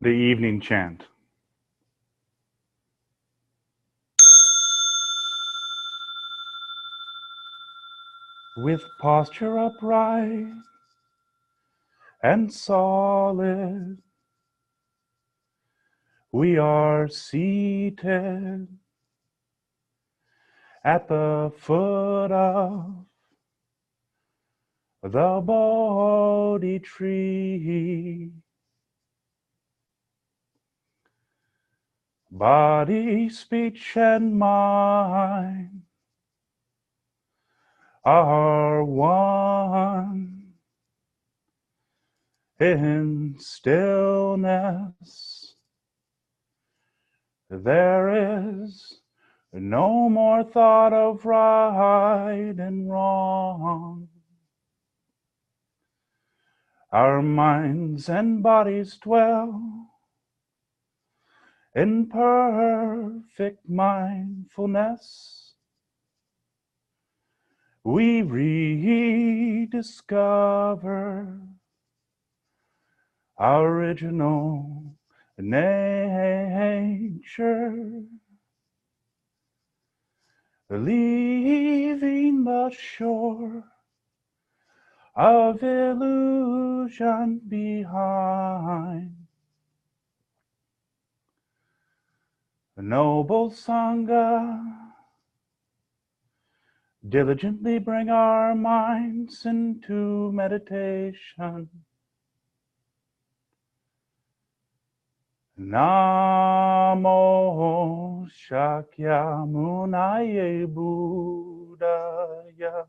The evening chant. With posture upright and solid, we are seated at the foot of the Bodhi tree. Body, speech, and mind are one in stillness. There is no more thought of right and wrong. Our minds and bodies dwell in perfect mindfulness. We rediscover our original nature, leaving the shore of illusion behind. Noble sangha, diligently bring our minds into meditation. Namo Shakyamunaye Buddhaya.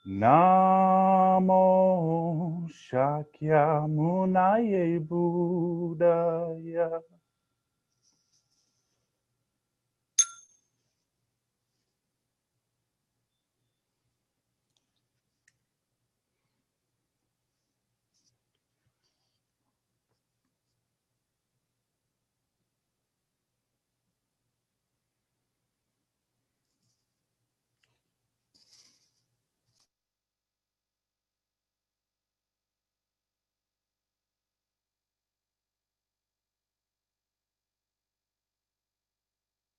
Namo Shakyamunaye Buddhaya.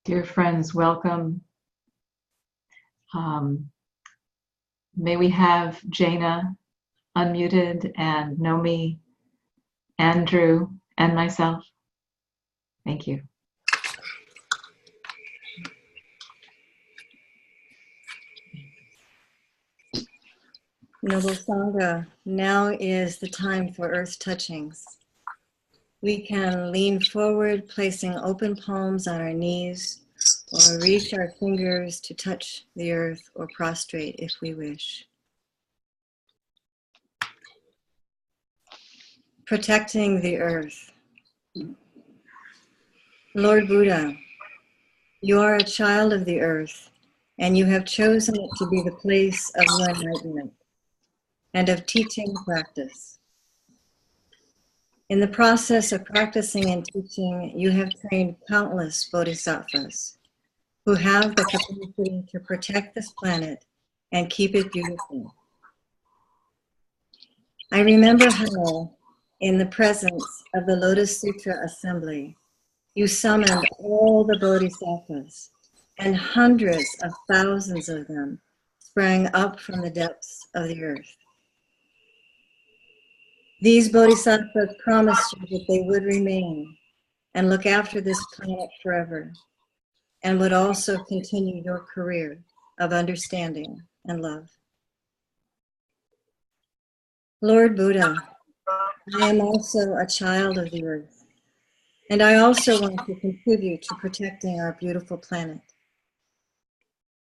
Dear friends, welcome. May we have Jaina unmuted and Nomi, Andrew, and myself. Thank you. Noble Sangha, now is the time for earth touchings. We can lean forward, placing open palms on our knees, or reach our fingers to touch the earth or prostrate if we wish. Protecting the earth. Lord Buddha, you are a child of the earth, and you have chosen it to be the place of your enlightenment and of teaching practice. In the process of practicing and teaching, you have trained countless bodhisattvas who have the capacity to protect this planet and keep it beautiful. I remember how, in the presence of the Lotus Sutra Assembly, you summoned all the bodhisattvas, and hundreds of thousands of them sprang up from the depths of the earth. These bodhisattvas promised you that they would remain and look after this planet forever, and would also continue your career of understanding and love. Lord Buddha, I am also a child of the earth, and I also want to contribute to protecting our beautiful planet.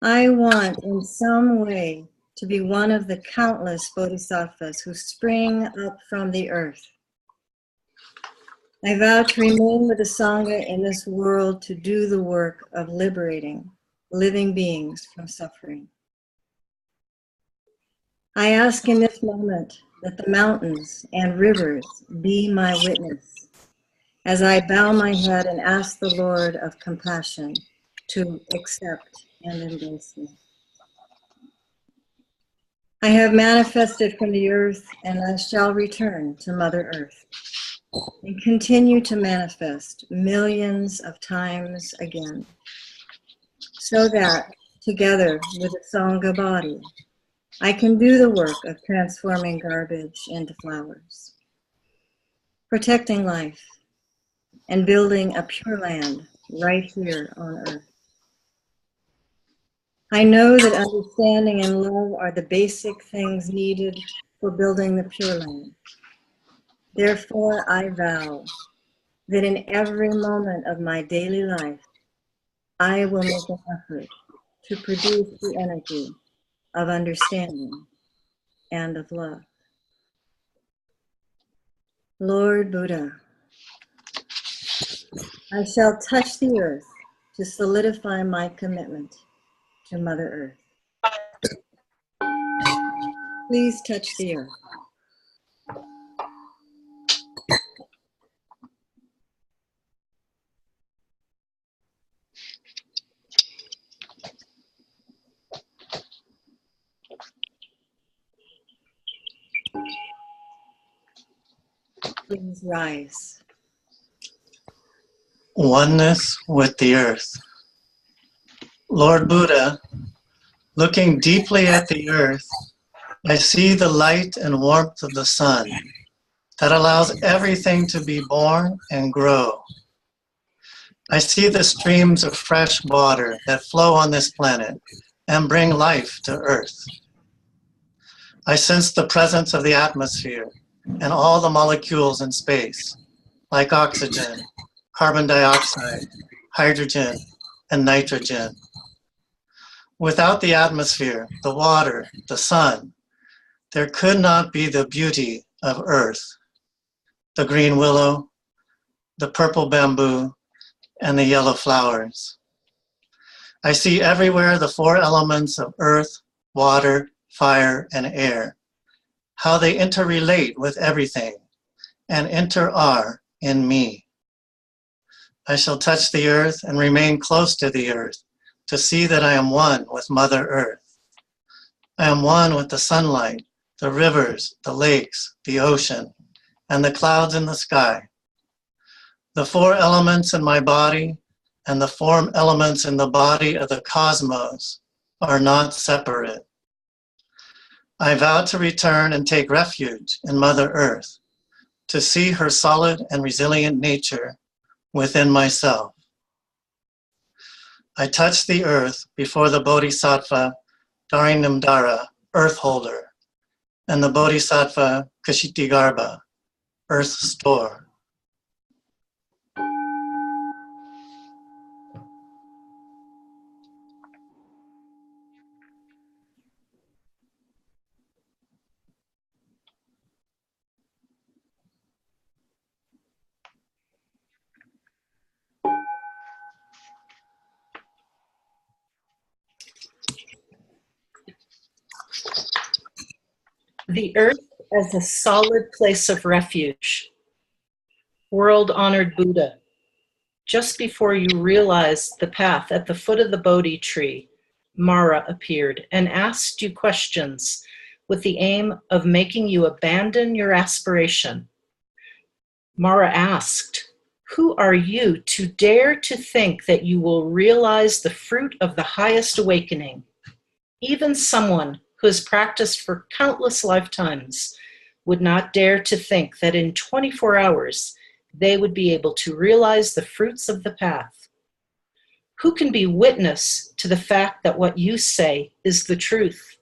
I want in some way to be one of the countless bodhisattvas who spring up from the earth I vow to remain with the Sangha in this world to do the work of liberating living beings from suffering. I ask in this moment that the mountains and rivers be my witness as I bow my head and ask the Lord of compassion to accept and embrace me. I have manifested from the earth, and I shall return to Mother Earth and continue to manifest millions of times again, so that together with the Sangha body, I can do the work of transforming garbage into flowers, protecting life, and building a pure land right here on Earth. I know that understanding and love are the basic things needed for building the Pure Land. Therefore, I vow that in every moment of my daily life, I will make an effort to produce the energy of understanding and of love. Lord Buddha, I shall touch the earth to solidify my commitment to Mother Earth. Please touch the earth. Please rise. Oneness with the earth. Lord Buddha, looking deeply at the earth, I see the light and warmth of the sun that allows everything to be born and grow. I see the streams of fresh water that flow on this planet and bring life to earth. I sense the presence of the atmosphere and all the molecules in space, like oxygen, carbon dioxide, hydrogen, and nitrogen. Without the atmosphere, the water, the sun, there could not be the beauty of earth, the green willow, the purple bamboo, and the yellow flowers. I see everywhere the four elements of earth, water, fire, and air, how they interrelate with everything and inter-are in me. I shall touch the earth and remain close to the earth to see that I am one with Mother Earth. I am one with the sunlight, the rivers, the lakes, the ocean, and the clouds in the sky. The four elements in my body and the four elements in the body of the cosmos are not separate. I vow to return and take refuge in Mother Earth, to see her solid and resilient nature within myself. I touch the earth before the Bodhisattva Dharinamdara, Earth Holder, and the Bodhisattva Kshitigarbha, Earth Store. The earth as a solid place of refuge. World-honored Buddha, just before you realized the path at the foot of the Bodhi tree, Mara appeared and asked you questions with the aim of making you abandon your aspiration. Mara asked, "Who are you to dare to think that you will realize the fruit of the highest awakening? Even someone who has practiced for countless lifetimes would not dare to think that in 24 hours they would be able to realize the fruits of the path. Who can be witness to the fact that what you say is the truth?"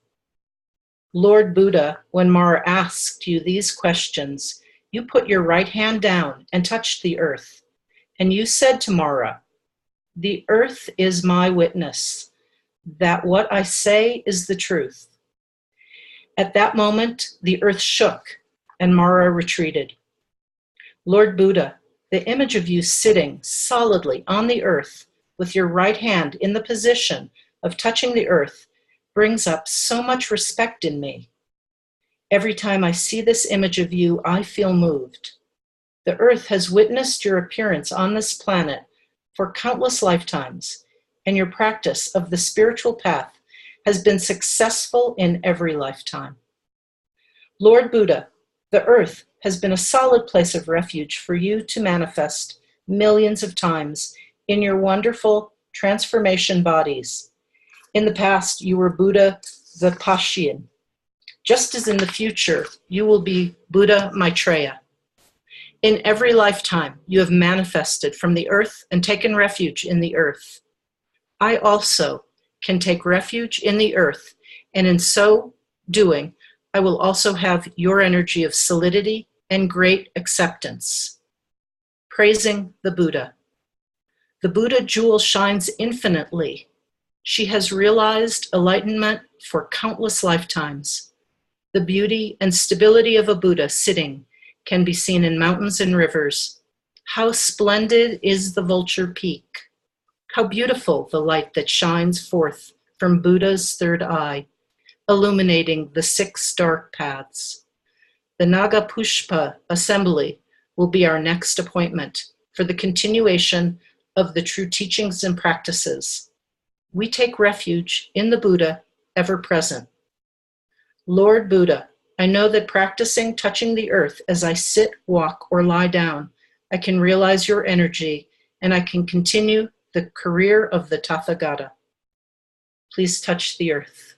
Lord Buddha, when Mara asked you these questions, you put your right hand down and touched the earth, and you said to Mara, "The earth is my witness that what I say is the truth." At that moment, the earth shook and Mara retreated. Lord Buddha, The image of you sitting solidly on the earth with your right hand in the position of touching the earth brings up so much respect in me. Every time I see this image of you, I feel moved. The earth has witnessed your appearance on this planet for countless lifetimes, and your practice of the spiritual path has been successful in every lifetime. Lord Buddha, the earth has been a solid place of refuge for you to manifest millions of times in your wonderful transformation bodies. In the past, you were Buddha Vipashian. Just as in the future, you will be Buddha Maitreya. In every lifetime, you have manifested from the earth and taken refuge in the earth. I also can take refuge in the earth, and in so doing, I will also have your energy of solidity and great acceptance. Praising the Buddha. The Buddha jewel shines infinitely. She has realized enlightenment for countless lifetimes. The beauty and stability of a Buddha sitting can be seen in mountains and rivers. How splendid is the vulture peak. How beautiful the light that shines forth from Buddha's third eye, illuminating the 6 dark paths. The Naga Pushpa assembly will be our next appointment for the continuation of the true teachings and practices. We take refuge in the Buddha, ever present. Lord Buddha, I know that practicing touching the earth as I sit, walk, or lie down, I can realize your energy and I can continue the career of the Tathagata. Please touch the earth.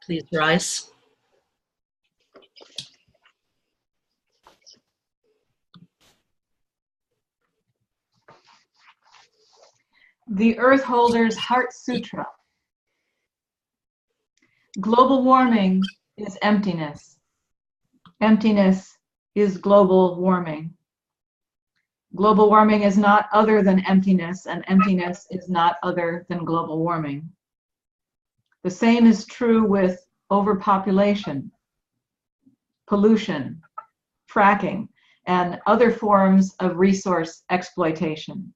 Please rise. The Earth Holder's Heart Sutra. Global warming is emptiness. Emptiness is global warming. Global warming is not other than emptiness, and emptiness is not other than global warming. The same is true with overpopulation, pollution, fracking, and other forms of resource exploitation.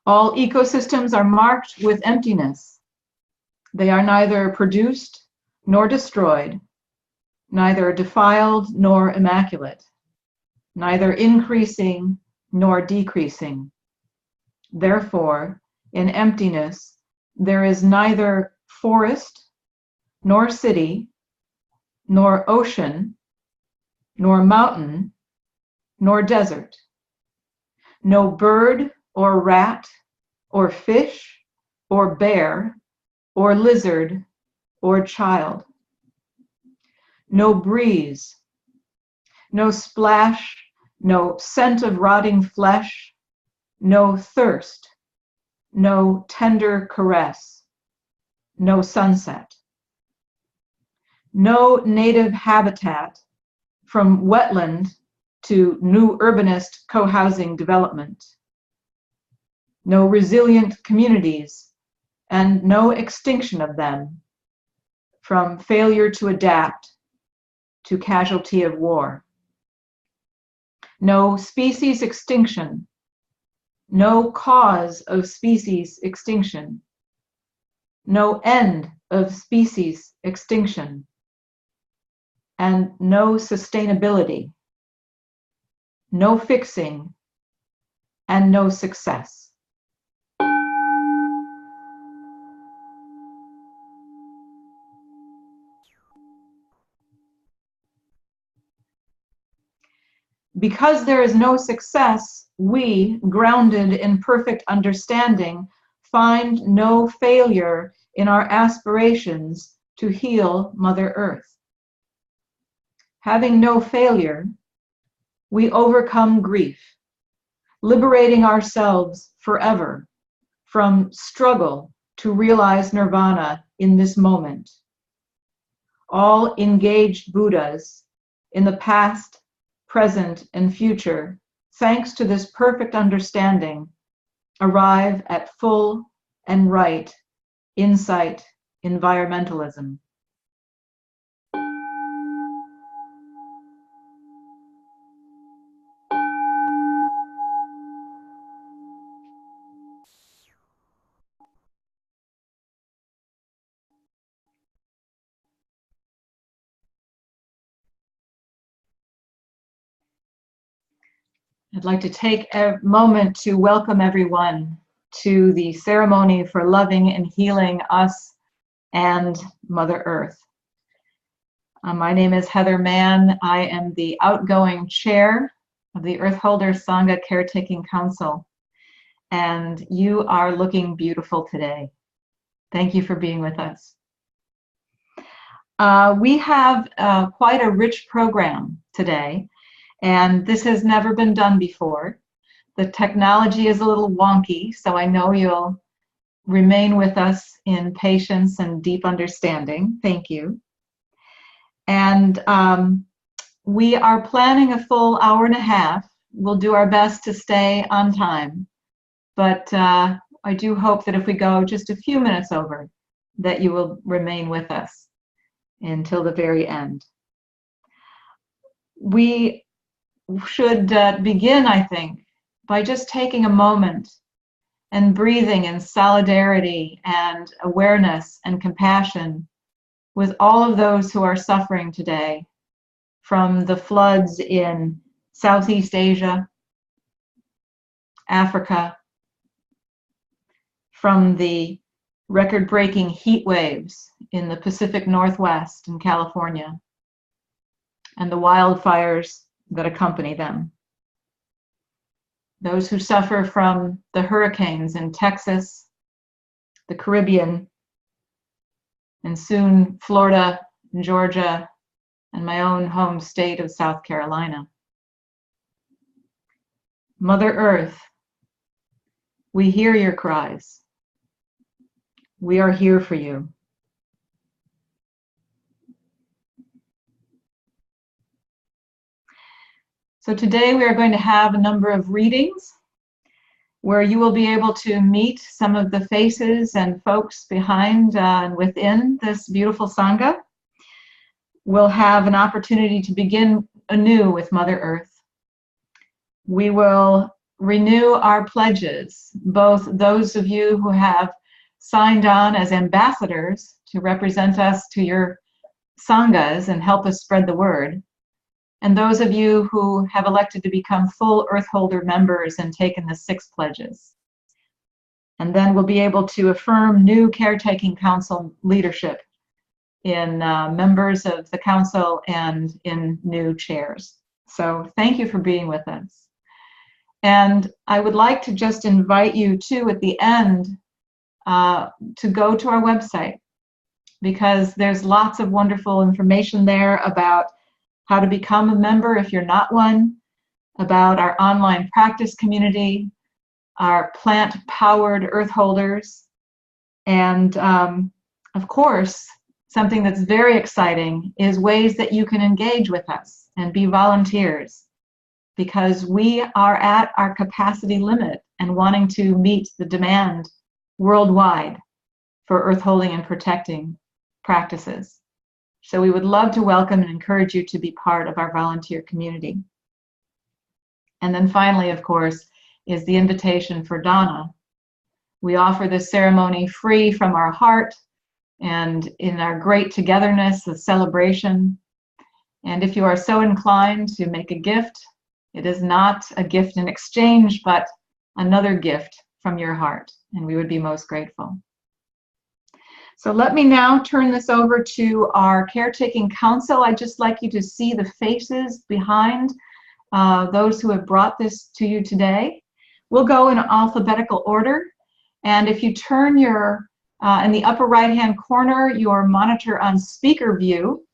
All ecosystems are marked with emptiness. They are neither produced nor destroyed, neither defiled nor immaculate, neither increasing nor decreasing. Therefore, in emptiness, there is neither forest, nor city, nor ocean, nor mountain, nor desert. No bird or rat or fish or bear or lizard or child. No breeze, no splash, no scent of rotting flesh, no thirst, no tender caress, no sunset. No native habitat from wetland to new urbanist co-housing development. No resilient communities and no extinction of them, from failure to adapt to casualty of war. No species extinction, no cause of species extinction, no end of species extinction, and no sustainability, no fixing, and no success. Because there is no success, we, grounded in perfect understanding, find no failure in our aspirations to heal Mother Earth. Having no failure, we overcome grief. liberating ourselves forever from struggle to realize nirvana in this moment. All engaged Buddhas in the past, present, and future, thanks to this perfect understanding, arrive at full and right insight environmentalism. I'd like to take a moment to welcome everyone to the ceremony for loving and healing us and Mother Earth. My name is Heather Mann. I am the outgoing chair of the Earth Holder Sangha Caretaking Council, and you are looking beautiful today. Thank you for being with us. We have quite a rich program today, and this has never been done before. The technology is a little wonky, so I know you'll remain with us in patience and deep understanding. Thank you. And we are planning a full hour and a half. We'll do our best to stay on time, but I do hope that if we go just a few minutes over, that you will remain with us until the very end. We should begin, I think, by just taking a moment and breathing in solidarity and awareness and compassion with all of those who are suffering today from the floods in Southeast Asia, Africa, from the record-breaking heat waves in the Pacific Northwest and California, and the wildfires that accompany them. Those who suffer from the hurricanes in Texas, the Caribbean, and soon Florida, and Georgia, and my own home state of South Carolina. Mother Earth, we hear your cries. We are here for you. So today we are going to have a number of readings where you will be able to meet some of the faces and folks behind and within this beautiful Sangha. We'll have an opportunity to begin anew with Mother Earth. We will renew our pledges, both those of you who have signed on as ambassadors to represent us to your Sanghas and help us spread the word, and those of you who have elected to become full Earth Holder members and taken the 6 pledges. And then we'll be able to affirm new Caretaking Council leadership in members of the Council and in new chairs. So thank you for being with us. And I would like to just invite you too at the end to go to our website, because there's lots of wonderful information there about how to become a member if you're not one, about our online practice community, our plant-powered Earth Holders, and of course, something that's very exciting is ways that you can engage with us and be volunteers, because we are at our capacity limit and wanting to meet the demand worldwide for earth holding and protecting practices. So we would love to welcome and encourage you to be part of our volunteer community. And then finally, of course, is the invitation for Dana. We offer this ceremony free from our heart and in our Great Togetherness, the celebration. And if you are so inclined to make a gift, it is not a gift in exchange, but another gift from your heart, and we would be most grateful. So let me now turn this over to our Caretaking Council. I'd just like you to see the faces behind those who have brought this to you today. We'll go in alphabetical order, and if you turn your, in the upper right-hand corner, your monitor on speaker view,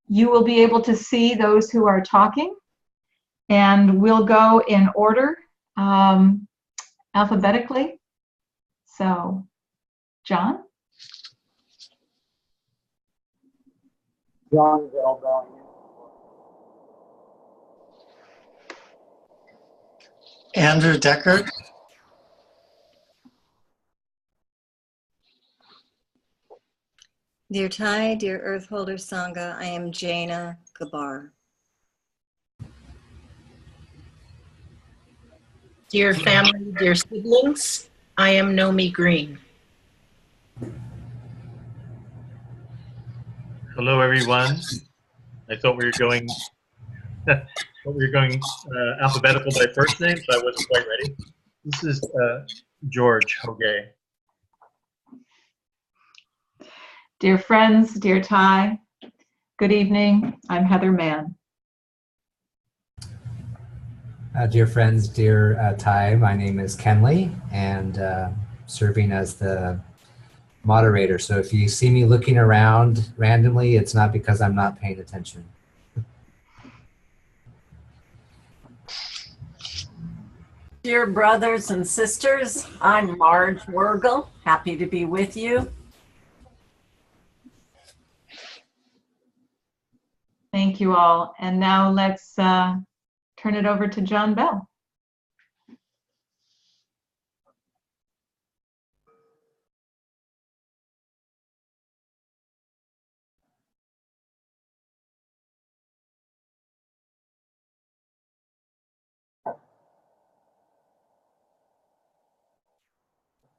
you will be able to see those who are talking, and we'll go in order Alphabetically. So, John? John Bell. Andrew Deckard. Dear Thai, dear Earth Holder Sangha, I am Jaina Gabar. Dear family, dear siblings, I am Nomi Green. Hello, everyone. I thought we were going alphabetical by first name, so I wasn't quite ready. This is George Hoge. Dear friends, dear Thai, good evening. I'm Heather Mann. Dear friends, dear Thai, my name is Kenley, and serving as the moderator. So if you see me looking around randomly, it's not because I'm not paying attention. Dear brothers and sisters, I'm Marge Worrell. Happy to be with you. Thank you all. And now let's turn it over to John Bell.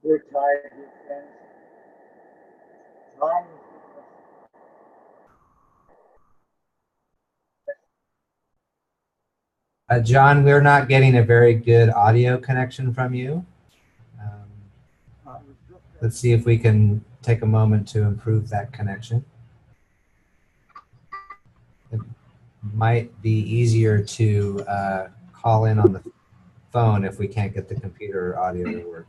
Dear Thai, dear friends. John, we're not getting a very good audio connection from you. Let's see if we can take a moment to improve that connection. It might be easier to call in on the phone if we can't get the computer audio to work.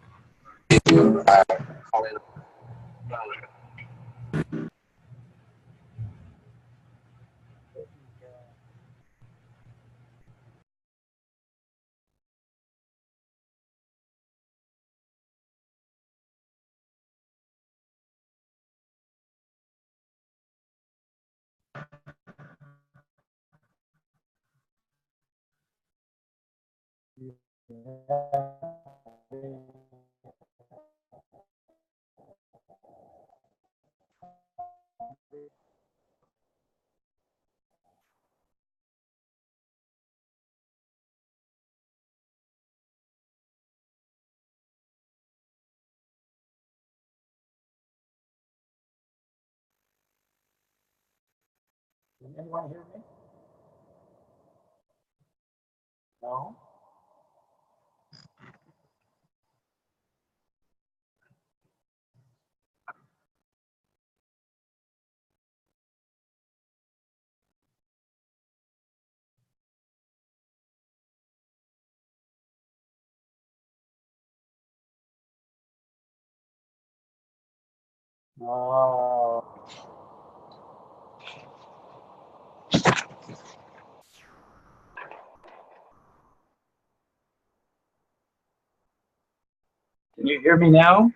Can anyone hear me? No? No. Can you hear me now?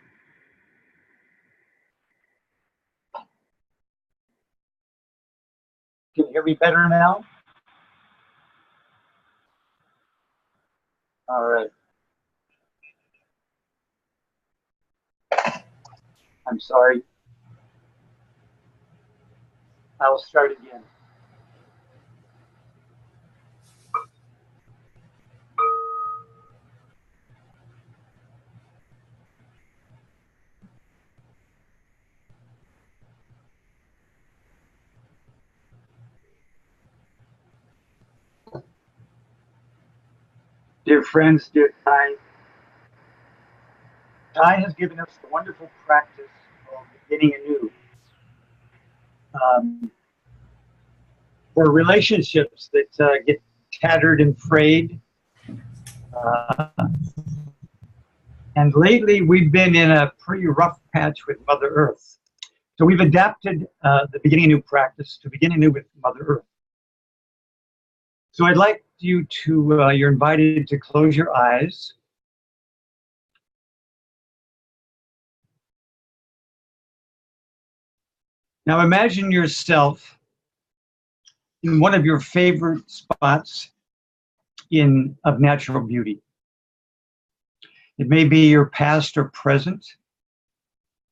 Can you hear me better now? All right. I'm sorry. I will start again. Dear friends, dear Thai, Thai has given us the wonderful practice of beginning anew. For relationships that get tattered and frayed. And lately we've been in a pretty rough patch with Mother Earth. So we've adapted the beginning anew practice to begin anew with Mother Earth. So I'd like you to, you're invited to close your eyes. Now imagine yourself in one of your favorite spots of natural beauty. It may be your past or present.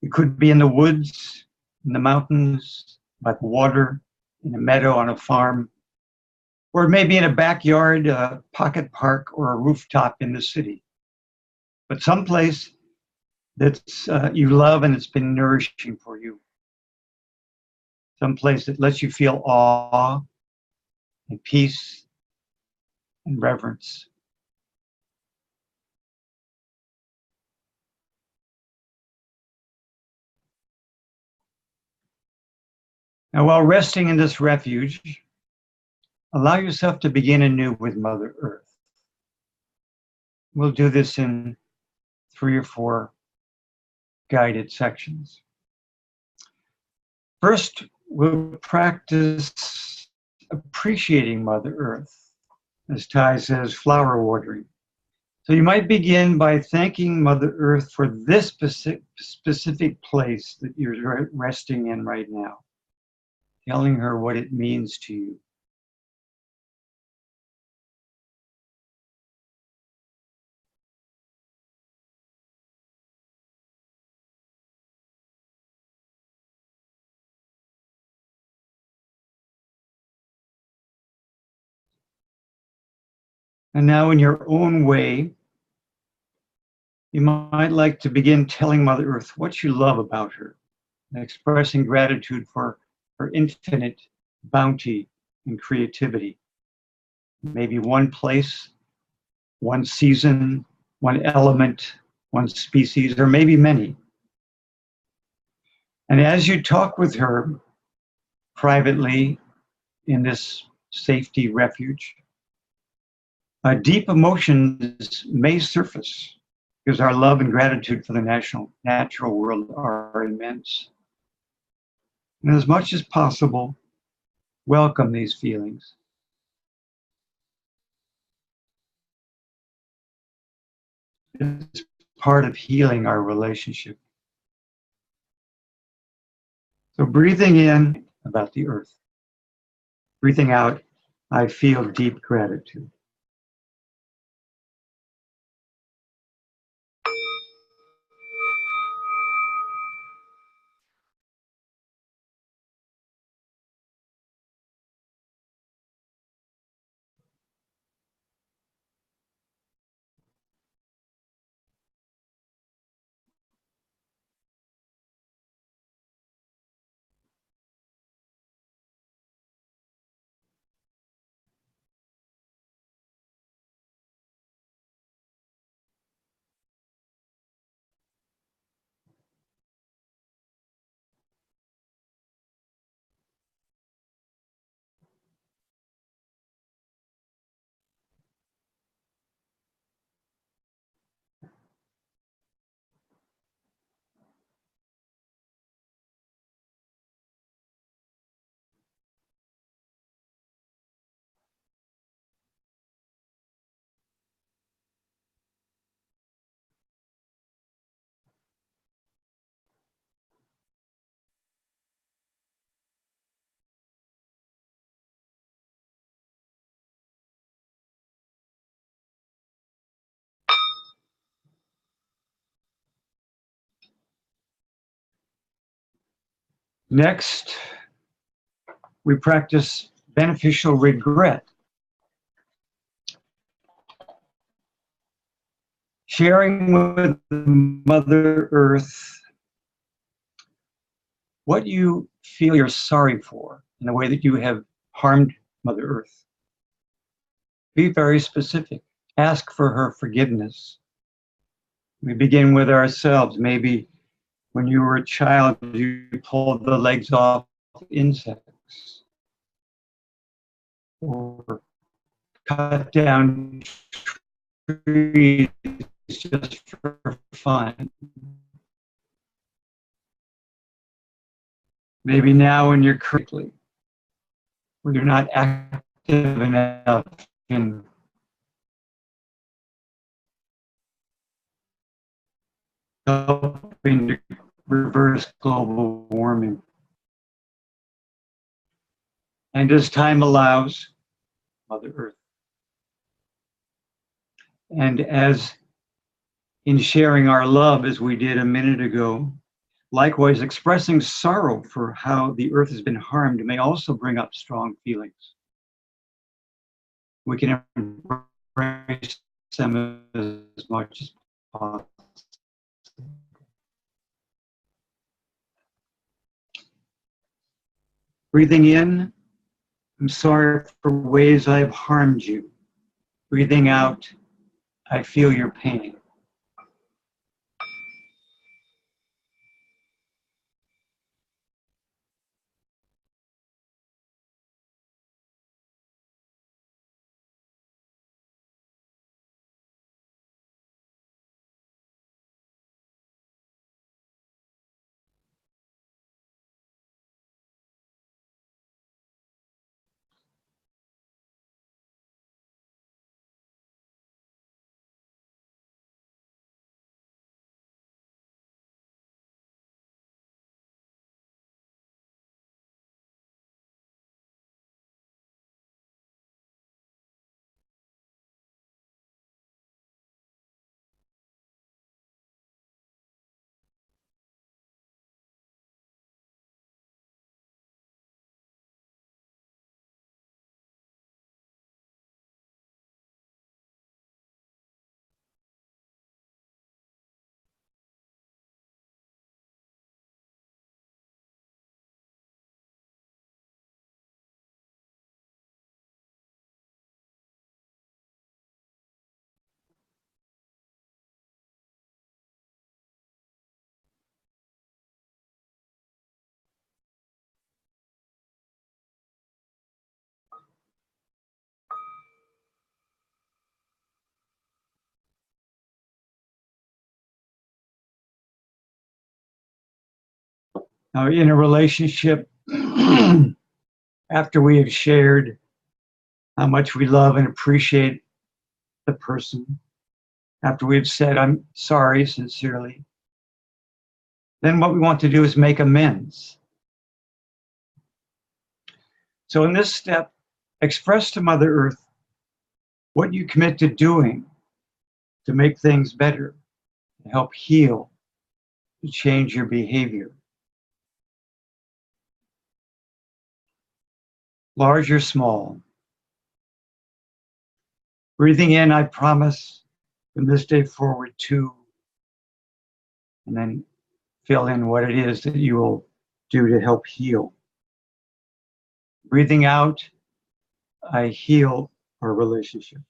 It could be in the woods, in the mountains, by the water, in a meadow, on a farm, or it may be in a backyard, a pocket park, or a rooftop in the city. But someplace that's you love and it's been nourishing for you. Someplace that lets you feel awe and peace and reverence. Now, while resting in this refuge, allow yourself to begin anew with Mother Earth. We'll do this in 3 or 4 guided sections. First, we'll practice appreciating Mother Earth, as Ty says, flower watering. So you might begin by thanking Mother Earth for this specific place that you're resting in right now, telling her what it means to you. And now in your own way, you might like to begin telling Mother Earth what you love about her, and expressing gratitude for her infinite bounty and creativity. Maybe one place, one season, one element, one species, or maybe many. And as you talk with her privately in this safety refuge, deep emotions may surface because our love and gratitude for the natural world are immense. And as much as possible, welcome these feelings. It's part of healing our relationship. So breathing in about the earth, breathing out, I feel deep gratitude. Next, we practice beneficial regret. Sharing with Mother Earth what you feel you're sorry for in the way that you have harmed Mother Earth. Be very specific. Ask for her forgiveness. We begin with ourselves. Maybe when you were a child, you pulled the legs off insects, or cut down trees just for fun. Maybe now when you're critically, when you're not active enough helping to reverse global warming. And as time allows, Mother Earth. And as in sharing our love, as we did a minute ago, likewise expressing sorrow for how the earth has been harmed may also bring up strong feelings. We can embrace them as much as possible. Breathing in, I'm sorry for ways I have harmed you. Breathing out, I feel your pain. Now, in a relationship, after we have shared how much we love and appreciate the person, after we've said, I'm sorry, sincerely, then what we want to do is make amends. So in this step, express to Mother Earth what you commit to doing to make things better, to help heal, to change your behavior. Large or small. Breathing in, I promise from this day forward to, and then fill in what it is that you will do to help heal. Breathing out, I heal our relationship.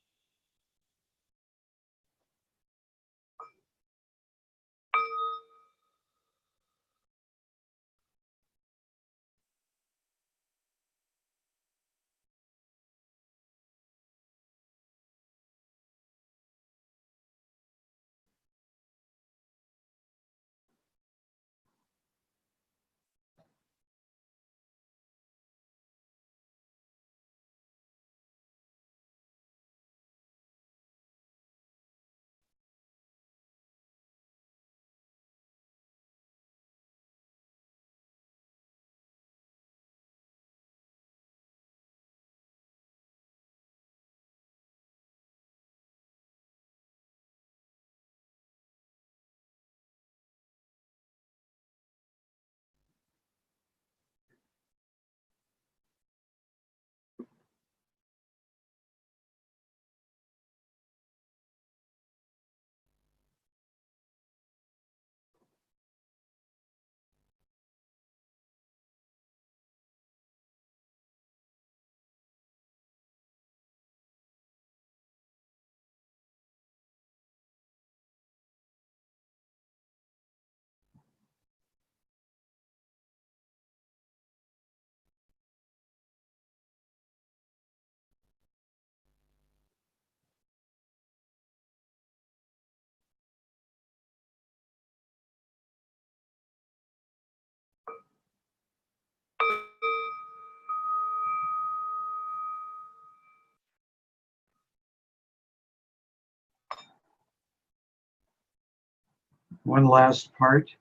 One last part.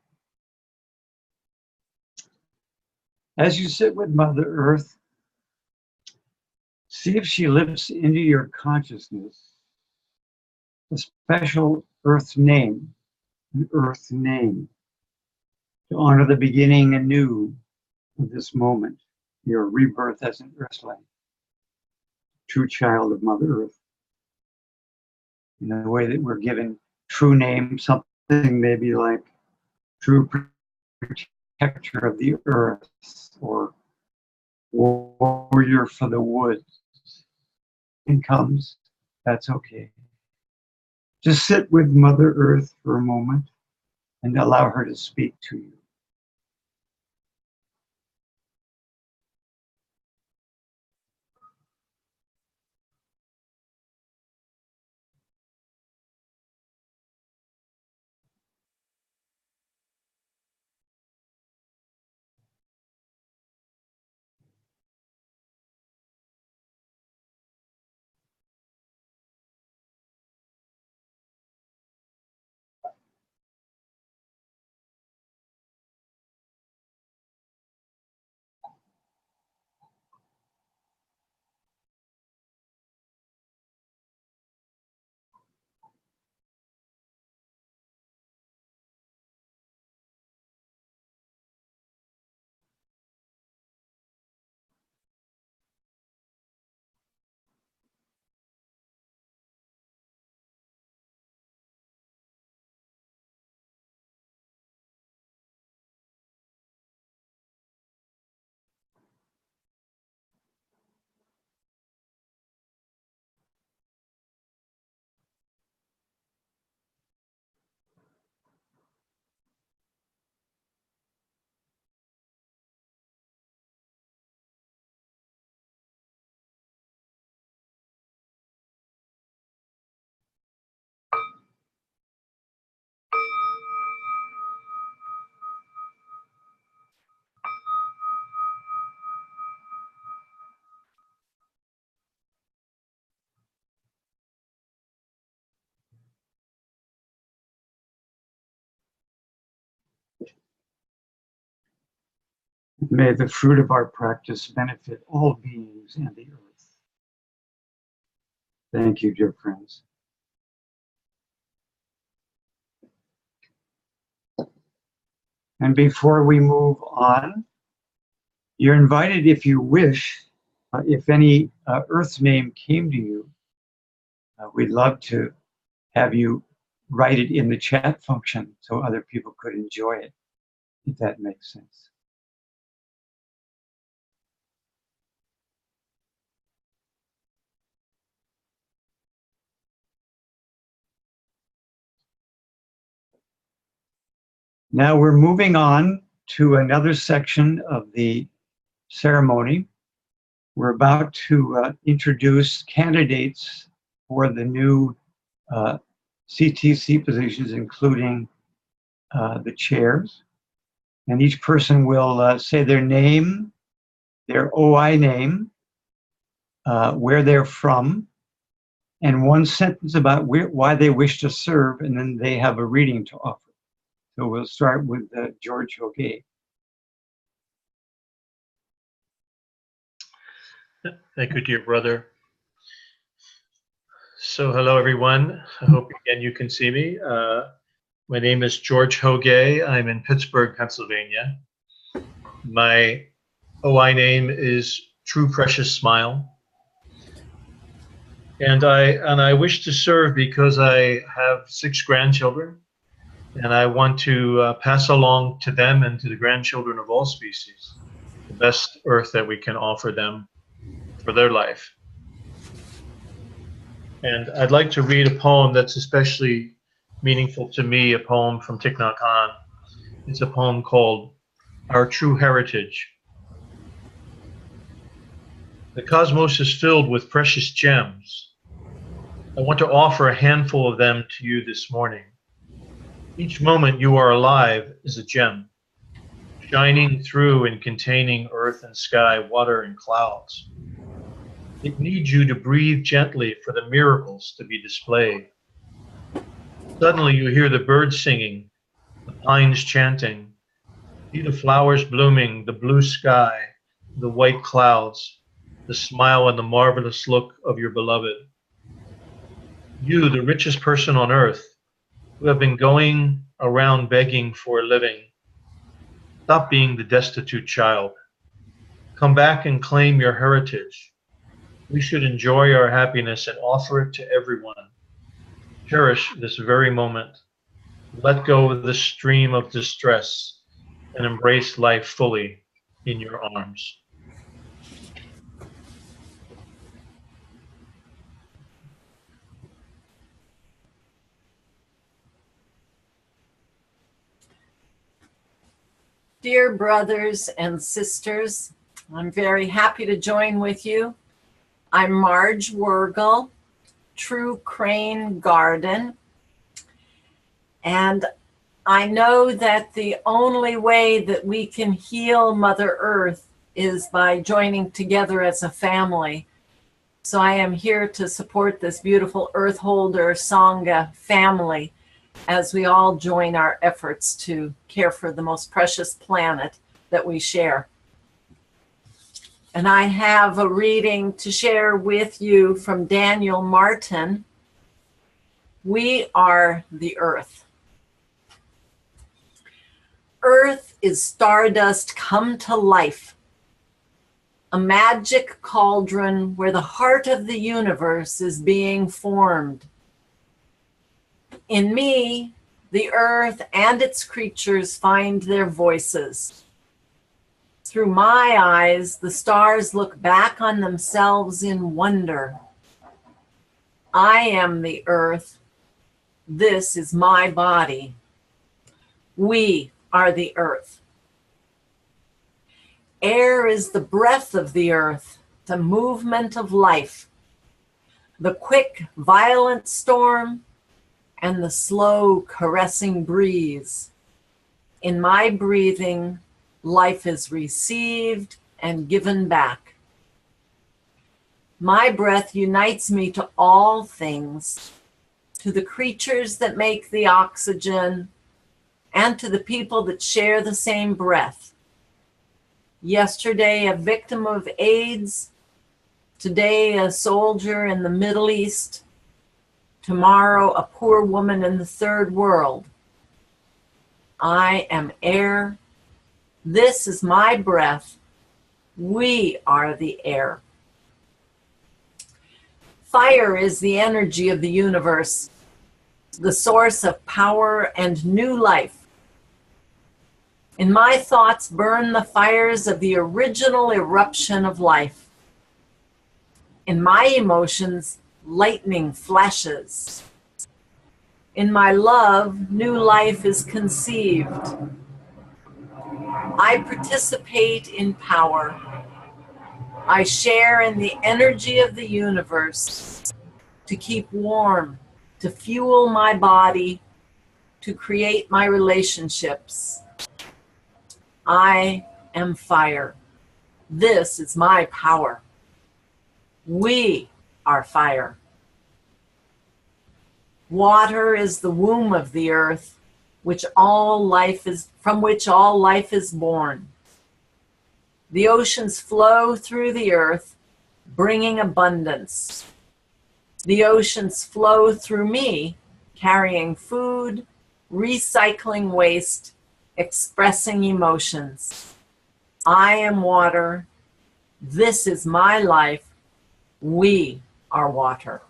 As you sit with Mother Earth, see if she lifts into your consciousness a special Earth name, an Earth name, to honor the beginning anew of this moment, your rebirth as an Earthling, true child of Mother Earth. In the way that we're given true names, something maybe like true protector of the earth or warrior for the woods. It comes, that's okay. Just sit with Mother Earth for a moment and allow her to speak to you. May the fruit of our practice benefit all beings and the earth. Thank you, dear friends. And before we move on, you're invited, if you wish, if any Earth name came to you, we'd love to have you write it in the chat function so other people could enjoy it, if that makes sense. Now we're moving on to another section of the ceremony. We're about to introduce candidates for the new CTC positions, including the chairs. And each person will say their name, their OI name, where they're from, and one sentence about why they wish to serve, and then they have a reading to offer. So we'll start with George Hogue. Thank you, dear brother. So hello, everyone. I hope again you can see me. My name is George Hogue. I'm in Pittsburgh, Pennsylvania. My OI name is True Precious Smile. And I wish to serve because I have 6 grandchildren, and I want to pass along to them and to the grandchildren of all species the best earth that we can offer them for their life. And I'd like to read a poem that's especially meaningful to me, a poem from Thich Nhat Hanh. It's a poem called Our True Heritage. The cosmos is filled with precious gems. I want to offer a handful of them to you this morning. Each moment you are alive is a gem, shining through and containing earth and sky, water and clouds. It needs you to breathe gently for the miracles to be displayed. Suddenly you hear the birds singing, the pines chanting. See the flowers blooming, the blue sky, the white clouds, the smile and the marvelous look of your beloved. You, the richest person on earth, who have been going around begging for a living, stop being the destitute child. Come back and claim your heritage. We should enjoy our happiness and offer it to everyone. Cherish this very moment. Let go of the stream of distress and embrace life fully in your arms. Dear brothers and sisters, I'm very happy to join with you. I'm Marge Worrell, True Crane Garden, and I know that the only way that we can heal Mother Earth is by joining together as a family. So I am here to support this beautiful Earth Holder Sangha family as we all join our efforts to care for the most precious planet that we share. And I have a reading to share with you from Daniel Martin. We are the earth. Earth is stardust come to life, a magic cauldron where the heart of the universe is being formed. In me, the earth and its creatures find their voices. Through my eyes, the stars look back on themselves in wonder. I am the earth. This is my body. We are the earth. Air is the breath of the earth, the movement of life, the quick, violent storm, and the slow, caressing breeze. In my breathing, life is received and given back. My breath unites me to all things, to the creatures that make the oxygen, and to the people that share the same breath. Yesterday, a victim of AIDS, today, a soldier in the Middle East, tomorrow, a poor woman in the third world. I am air. This is my breath. We are the air. Fire is the energy of the universe, the source of power and new life. In my thoughts burn the fires of the original eruption of life. In my emotions, lightning flashes. In my love, new life is conceived. I participate in power. I share in the energy of the universe to keep warm, to fuel my body, to create my relationships. I am fire. This is my power. We are fire. Water is the womb of the earth, from which all life is born. The oceans flow through the earth, bringing abundance. The oceans flow through me, carrying food, recycling waste, expressing emotions. I am water. This is my life. We are water.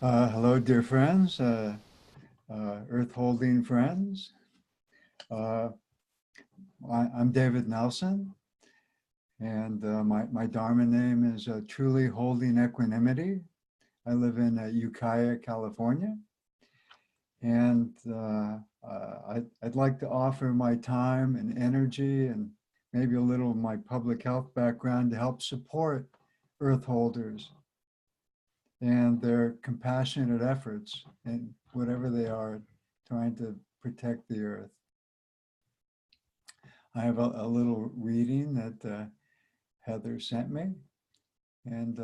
Hello, dear friends, Earth Holding friends. I'm David Nelson, and my Dharma name is Truly Holding Equanimity. I live in Ukiah, California, and I'd like to offer my time and energy and maybe a little of my public health background to help support Earth Holders and their compassionate efforts in whatever they are trying to protect the earth. I have a little reading that Heather sent me, and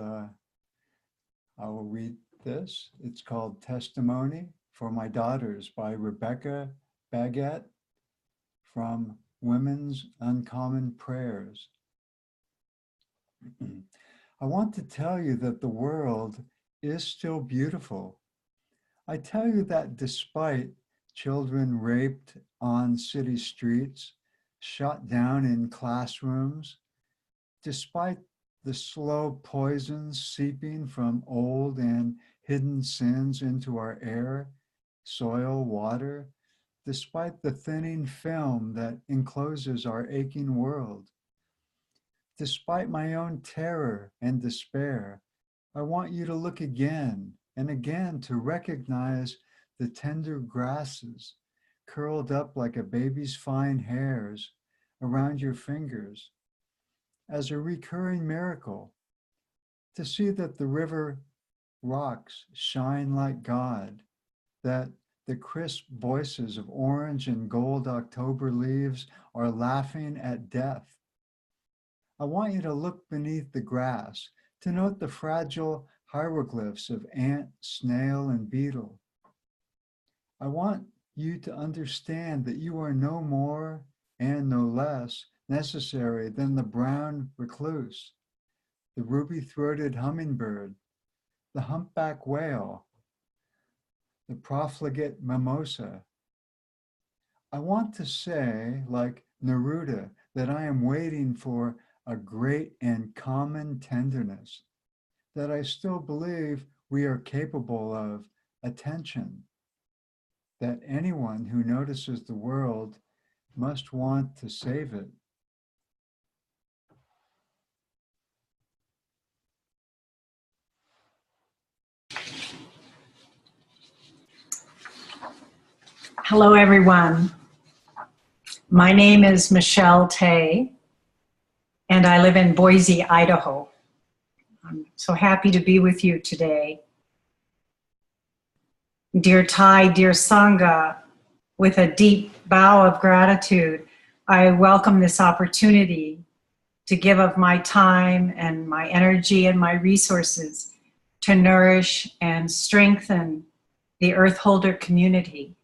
I will read this. It's called Testimony for My Daughters by Rebecca Baguette from Women's Uncommon Prayers. I want to tell you that the world is still beautiful. I tell you that despite children raped on city streets, shot down in classrooms, despite the slow poisons seeping from old and hidden sins into our air, soil, water, despite the thinning film that encloses our aching world, despite my own terror and despair, I want you to look again and again to recognize the tender grasses curled up like a baby's fine hairs around your fingers as a recurring miracle, to see that the river rocks shine like God, that the crisp voices of orange and gold October leaves are laughing at death. I want you to look beneath the grass to note the fragile hieroglyphs of ant, snail, and beetle. I want you to understand that you are no more and no less necessary than the brown recluse, the ruby-throated hummingbird, the humpback whale, the profligate mimosa. I want to say, like Neruda, that I am waiting for a great and common tenderness, that I still believe we are capable of attention, that anyone who notices the world must want to save it. Hello, everyone. My name is Michelle Tay, and I live in Boise, Idaho. I'm so happy to be with you today. Dear Thai, dear Sangha, with a deep bow of gratitude, I welcome this opportunity to give of my time and my energy and my resources to nourish and strengthen the Earth Holder community,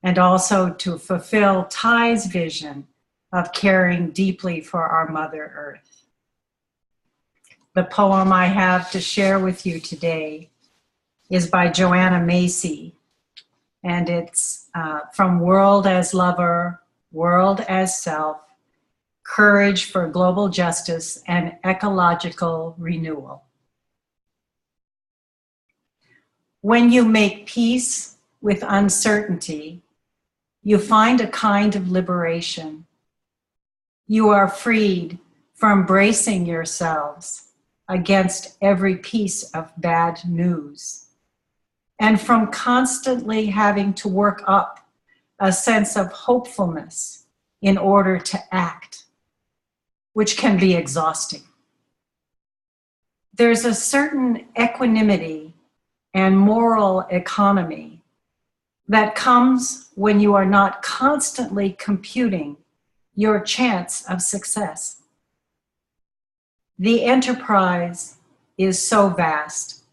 and also to fulfill Thai's vision of caring deeply for our Mother Earth. The poem I have to share with you today is by Joanna Macy, and it's from World as Lover, World as Self, Courage for Global Justice and Ecological Renewal. When you make peace with uncertainty, you find a kind of liberation. You are freed from bracing yourselves against every piece of bad news, and from constantly having to work up a sense of hopefulness in order to act, which can be exhausting. There's a certain equanimity and moral economy that comes when you are not constantly computing your chance of success. The enterprise is so vast.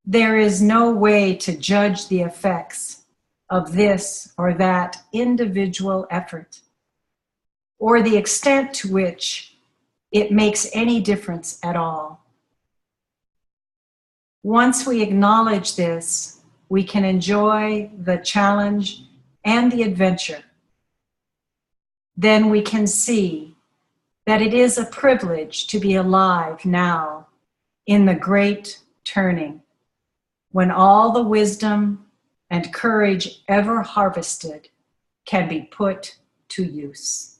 There is no way to judge the effects of this or that individual effort, or the extent to which it makes any difference at all. Once we acknowledge this, we can enjoy the challenge and the adventure. Then we can see that it is a privilege to be alive now in the great turning, when all the wisdom and courage ever harvested can be put to use.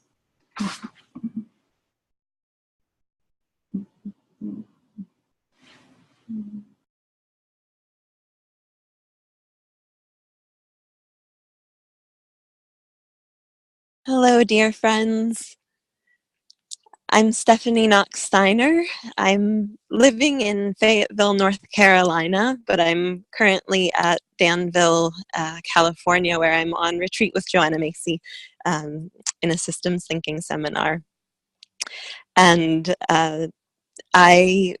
Hello, dear friends. I'm Stephanie Knox Steiner. I'm living in Fayetteville, North Carolina, but I'm currently at Danville, California, where I'm on retreat with Joanna Macy in a systems thinking seminar. And I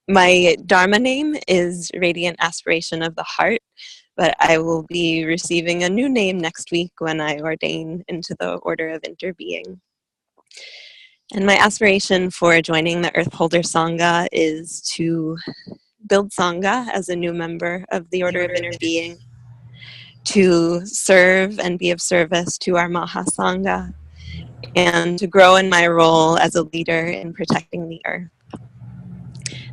My Dharma name is Radiant Aspiration of the Heart, but I will be receiving a new name next week when I ordain into the Order of Interbeing. And my aspiration for joining the Earth Holder Sangha is to build Sangha as a new member of the Order of Interbeing, to serve and be of service to our Mahasangha, and to grow in my role as a leader in protecting the earth.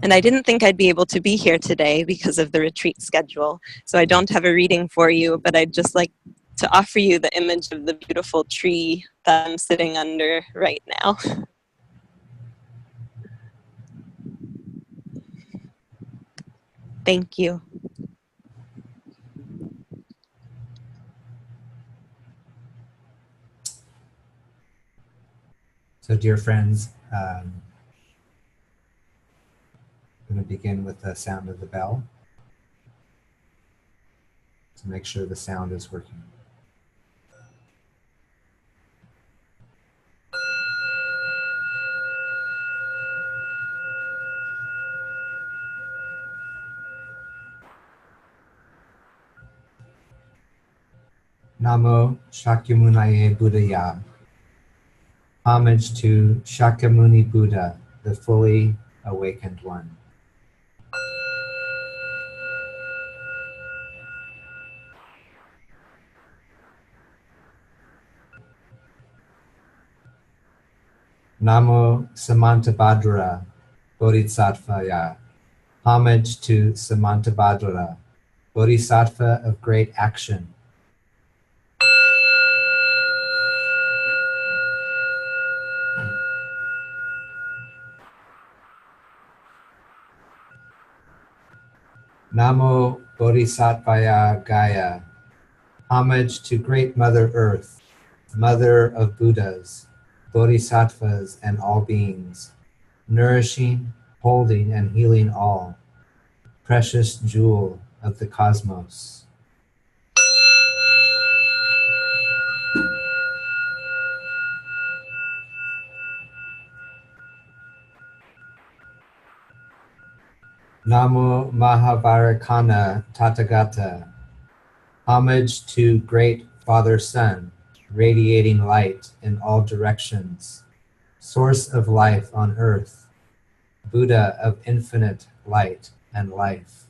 And I didn't think I'd be able to be here today because of the retreat schedule, so I don't have a reading for you, but I'd just like to offer you the image of the beautiful tree that I'm sitting under right now. Thank you. So dear friends, I'm going to begin with the sound of the bell to make sure the sound is working. Namo Shakyamunaye Buddhaya. Homage to Shakyamuni Buddha, the fully awakened one. Namo Samantabhadra Bodhisattvaya. Homage to Samantabhadra, Bodhisattva of great action. Namo Bodhisattvaya Gaya. Homage to Great Mother Earth, Mother of Buddhas, Bodhisattvas, and all beings, nourishing, holding, and healing all, precious jewel of the cosmos. Namo Mahavarakana Tathagata. Homage to Great Father Sun, radiating light in all directions, source of life on earth, Buddha of infinite light and life.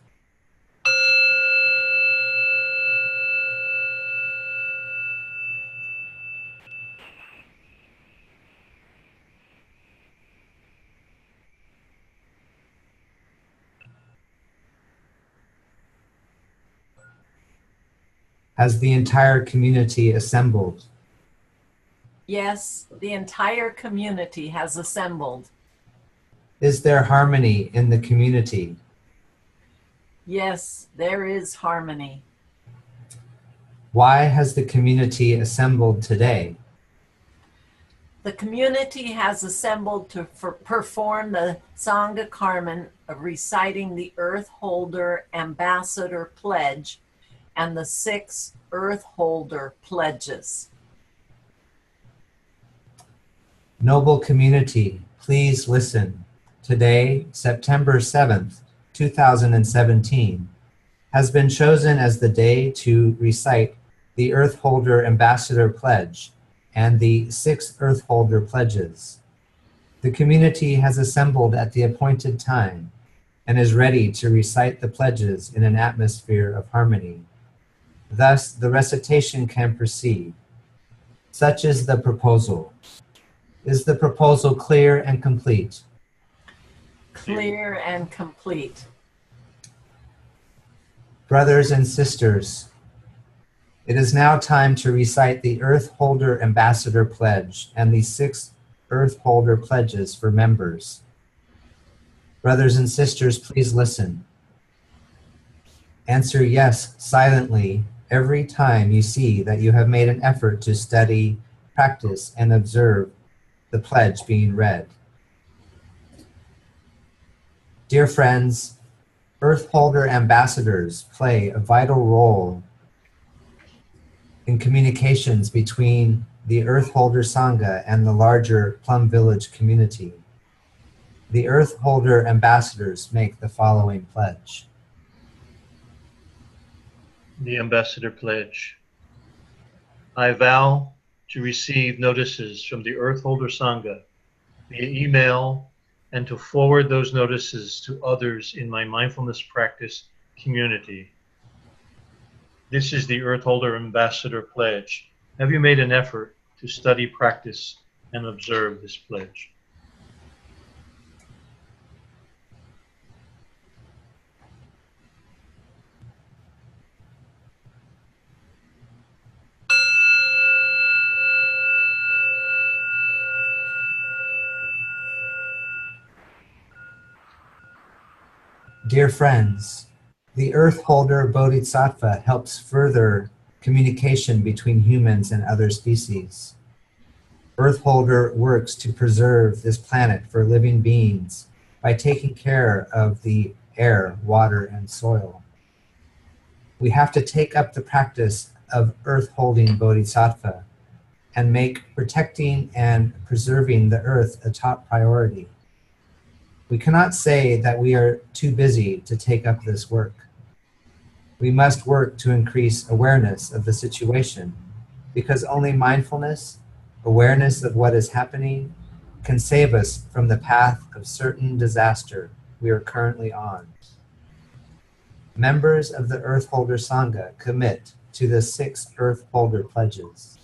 Has the entire community assembled? Yes, the entire community has assembled. Is there harmony in the community? Yes, there is harmony. Why has the community assembled today? The community has assembled to perform the Sanghakarman of reciting the Earth Holder Ambassador Pledge and the 6 Earth Holder Pledges. Noble community, please listen. Today, September 7th, 2017, has been chosen as the day to recite the Earth Holder Ambassador Pledge and the 6 Earth Holder Pledges. The community has assembled at the appointed time and is ready to recite the pledges in an atmosphere of harmony. Thus, the recitation can proceed. Such is the proposal. Is the proposal clear and complete? Clear and complete. Brothers and sisters, it is now time to recite the Earth Holder Ambassador Pledge and the 6 Earth Holder Pledges for members. Brothers and sisters, please listen. Answer yes silently every time you see that you have made an effort to study, practice, and observe the pledge being read. Dear friends, Earth Holder ambassadors play a vital role in communications between the Earth Holder Sangha and the larger Plum Village community. the Earth Holder ambassadors make the following pledge. The Ambassador Pledge. I vow to receive notices from the Earth Holder Sangha via email and to forward those notices to others in my mindfulness practice community. This is the Earth Holder Ambassador Pledge. Have you made an effort to study, practice, and observe this pledge? Dear friends, the Earth Holder Bodhisattva helps further communication between humans and other species. Earth Holder works to preserve this planet for living beings by taking care of the air, water, and soil. We have to take up the practice of earth holding Bodhisattva and make protecting and preserving the earth a top priority. We cannot say that we are too busy to take up this work. We must work to increase awareness of the situation, because only mindfulness, awareness of what is happening, can save us from the path of certain disaster we are currently on. Members of the Earth Holder Sangha commit to the 6 Earth Holder pledges.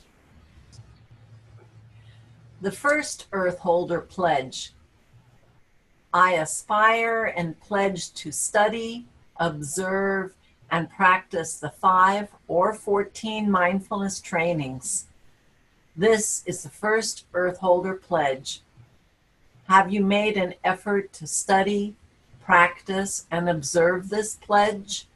The first Earth Holder pledge. I aspire and pledge to study, observe, and practice the 5 or 14 mindfulness trainings. This is the first Earth Holder pledge. Have you made an effort to study, practice, and observe this pledge?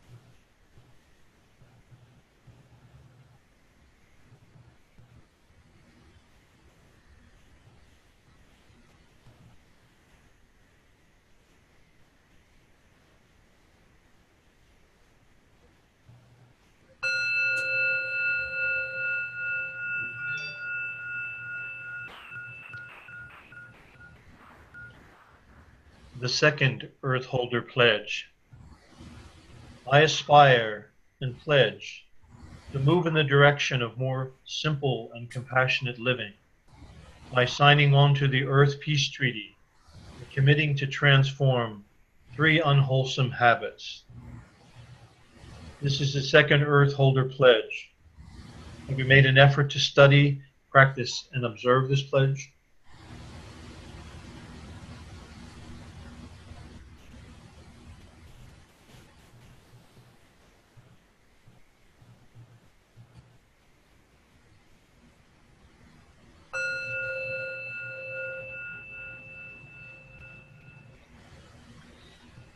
The second Earth Holder Pledge. I aspire and pledge to move in the direction of more simple and compassionate living by signing on to the Earth Peace Treaty and committing to transform 3 unwholesome habits. This is the second Earth Holder Pledge. Have you made an effort to study, practice, and observe this pledge?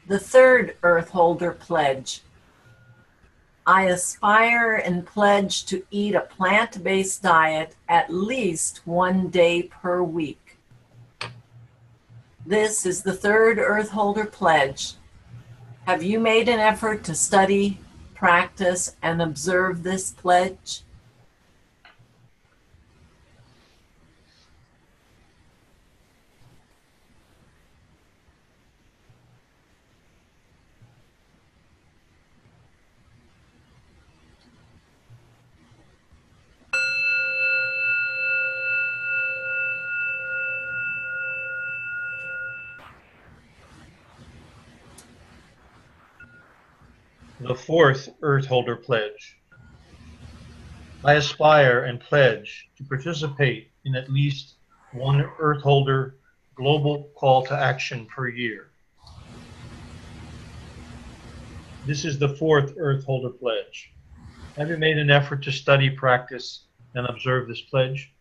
The third Earth Holder pledge. I aspire and pledge to eat a plant-based diet at least 1 day per week. This is the third Earth Holder pledge. Have you made an effort to study, practice, and observe this pledge? The fourth Earth Holder Pledge. I aspire and pledge to participate in at least 1 Earth Holder global call to action per year. This is the fourth Earth Holder Pledge. Have you made an effort to study, practice, and observe this pledge?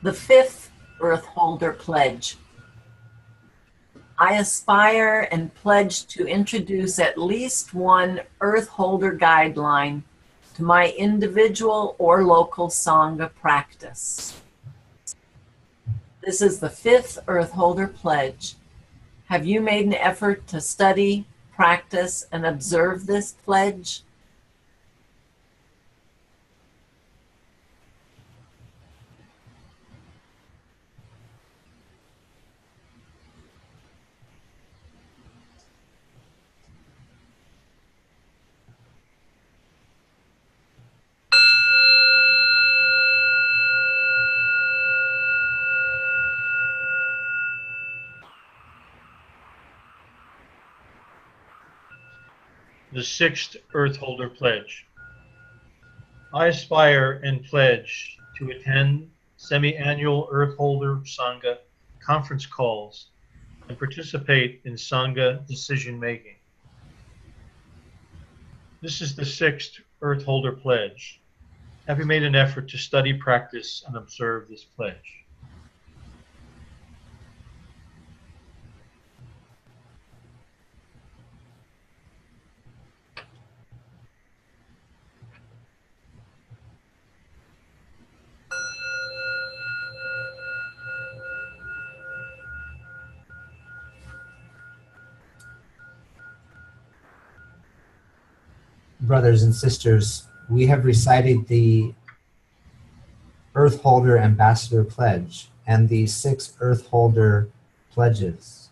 The fifth Earth Holder pledge. I aspire and pledge to introduce at least one Earth Holder guideline to my individual or local Sangha practice. This is the 5th Earth Holder Pledge. Have you made an effort to study, practice, and observe this pledge? The 6th Earth Holder Pledge. I aspire and pledge to attend semi-annual Earth Holder Sangha conference calls and participate in Sangha decision-making. This is the 6th Earth Holder Pledge. Have you made an effort to study, practice, and observe this pledge? Brothers and sisters, we have recited the Earth Holder Ambassador Pledge and the 6 Earth Holder Pledges.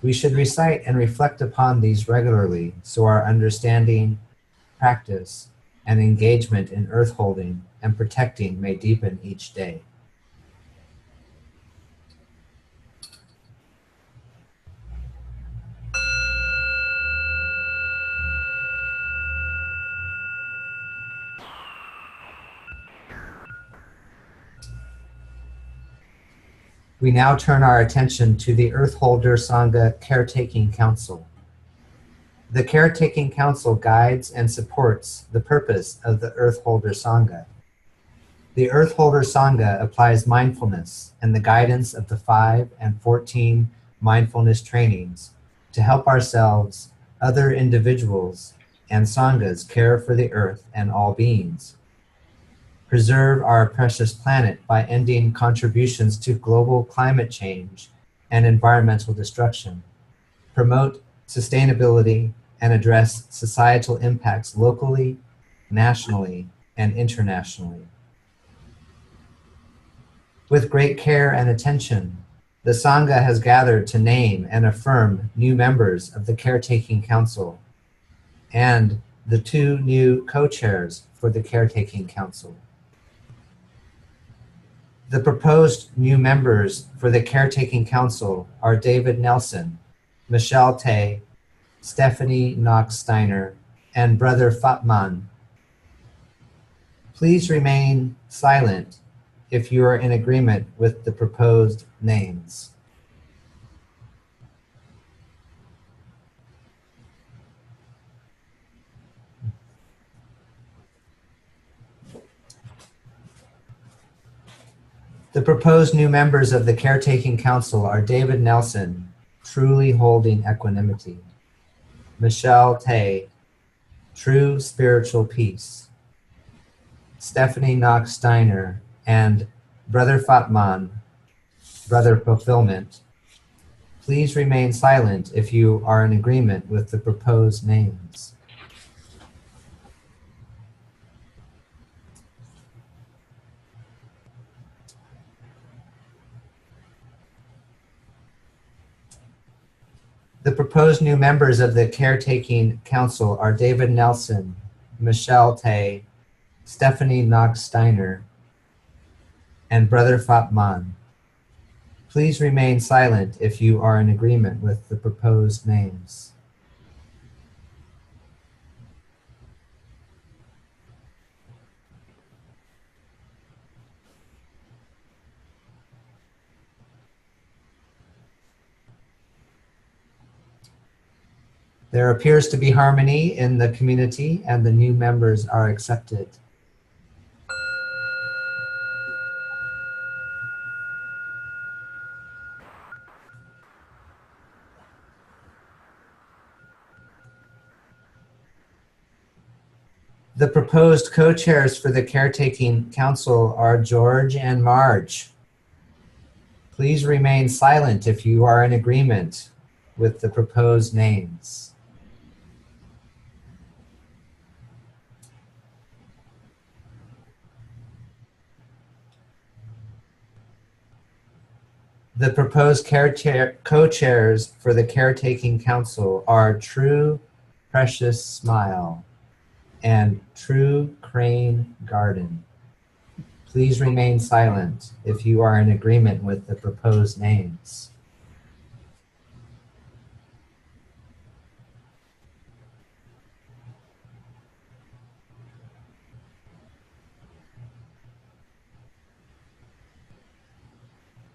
We should recite and reflect upon these regularly so our understanding, practice, and engagement in earth holding and protecting may deepen each day. We now turn our attention to the Earth Holder Sangha Caretaking Council. The Caretaking Council guides and supports the purpose of the Earth Holder Sangha. The Earth Holder Sangha applies mindfulness and the guidance of the 5 and 14 mindfulness trainings to help ourselves, other individuals, and Sanghas care for the earth and all beings. Preserve our precious planet by ending contributions to global climate change and environmental destruction. Promote sustainability and address societal impacts locally, nationally, and internationally. With great care and attention, the Sangha has gathered to name and affirm new members of the Caretaking Council and the 2 new co-chairs for the Caretaking Council. The proposed new members for the Caretaking Council are David Nelson, Michelle Tay, Stephanie Knox Steiner, and Brother Fatman. Please remain silent if you are in agreement with the proposed names. The proposed new members of the Caretaking Council are David Nelson, truly holding equanimity; Michelle Tay, true spiritual peace; Stephanie Knox Steiner, and Brother Fatman, brother fulfillment. Please remain silent if you are in agreement with the proposed names. The proposed new members of the Caretaking Council are David Nelson, Michelle Tay, Stephanie Knox Steiner, and Brother Fatman. Please remain silent if you are in agreement with the proposed names. There appears to be harmony in the community and the new members are accepted. The proposed co-chairs for the caretaking council are George and Marge. Please remain silent if you are in agreement with the proposed names. The proposed co-chairs for the caretaking council are True Precious Smile and True Crane Garden. Please remain silent if you are in agreement with the proposed names.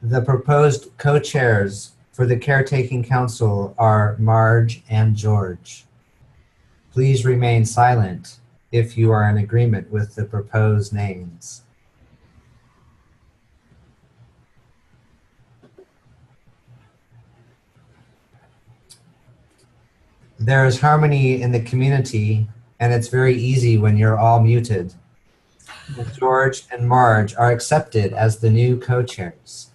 The proposed co-chairs for the caretaking council are Marge and George. Please remain silent if you are in agreement with the proposed names. There is harmony in the community, and it's very easy when you're all muted. George and Marge are accepted as the new co-chairs.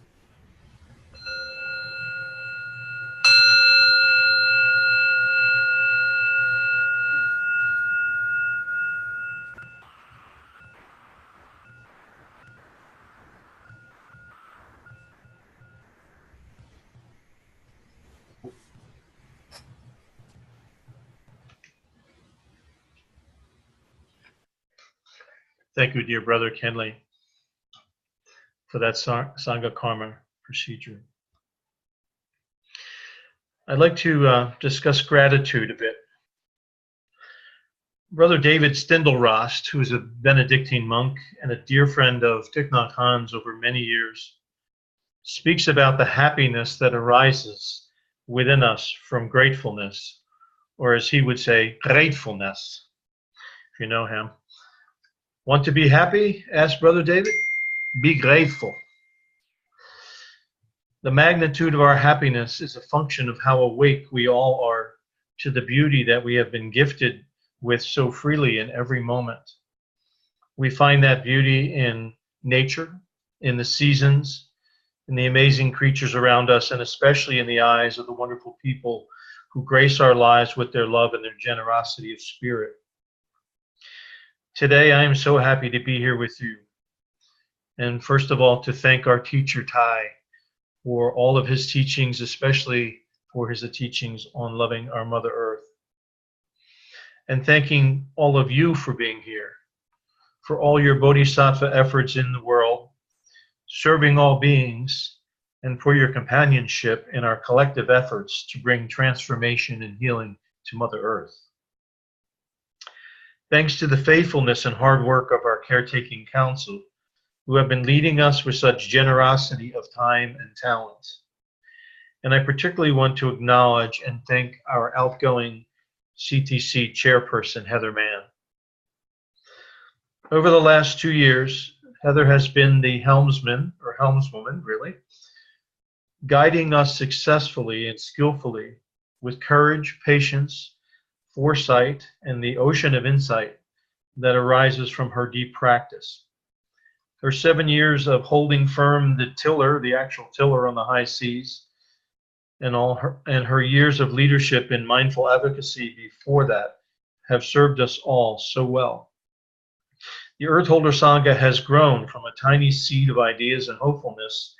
Thank you, dear brother Kenley, for that Sanghakarman procedure. I'd like to discuss gratitude a bit. Brother David Steindl-Rast, who is a Benedictine monk and a dear friend of Thich Nhat Hanh's over many years, speaks about the happiness that arises within us from gratefulness, or as he would say, gratefulness, if you know him. Want to be happy? Asked Brother David. Be grateful. The magnitude of our happiness is a function of how awake we all are to the beauty that we have been gifted with so freely in every moment. We find that beauty in nature, in the seasons, in the amazing creatures around us, and especially in the eyes of the wonderful people who grace our lives with their love and their generosity of spirit. Today, I am so happy to be here with you. And first of all, to thank our teacher, Tai, for all of his teachings, especially for his teachings on loving our Mother Earth. And thanking all of you for being here, for all your bodhisattva efforts in the world, serving all beings, and for your companionship in our collective efforts to bring transformation and healing to Mother Earth. Thanks to the faithfulness and hard work of our caretaking council, who have been leading us with such generosity of time and talent. And I particularly want to acknowledge and thank our outgoing CTC chairperson, Heather Mann. Over the last 2 years, Heather has been the helmsman, or helmswoman, really, guiding us successfully and skillfully with courage, patience, foresight, and the ocean of insight that arises from her deep practice. Her 7 years of holding firm the tiller, the actual tiller on the high seas, and her years of leadership in mindful advocacy before that have served us all so well. The Earth Holder Sangha has grown from a tiny seed of ideas and hopefulness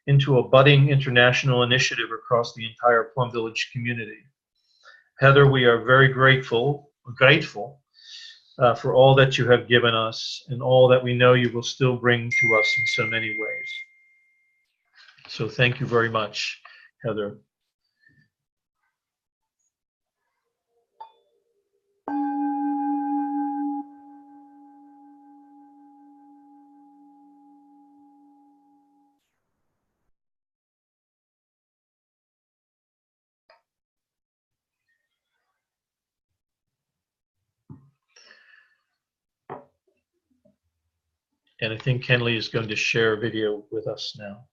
into a budding international initiative across the entire Plum Village community. Heather, we are very grateful for all that you have given us and all that we know you will still bring to us in so many ways. So thank you very much, Heather. And I think Kenley is going to share a video with us now.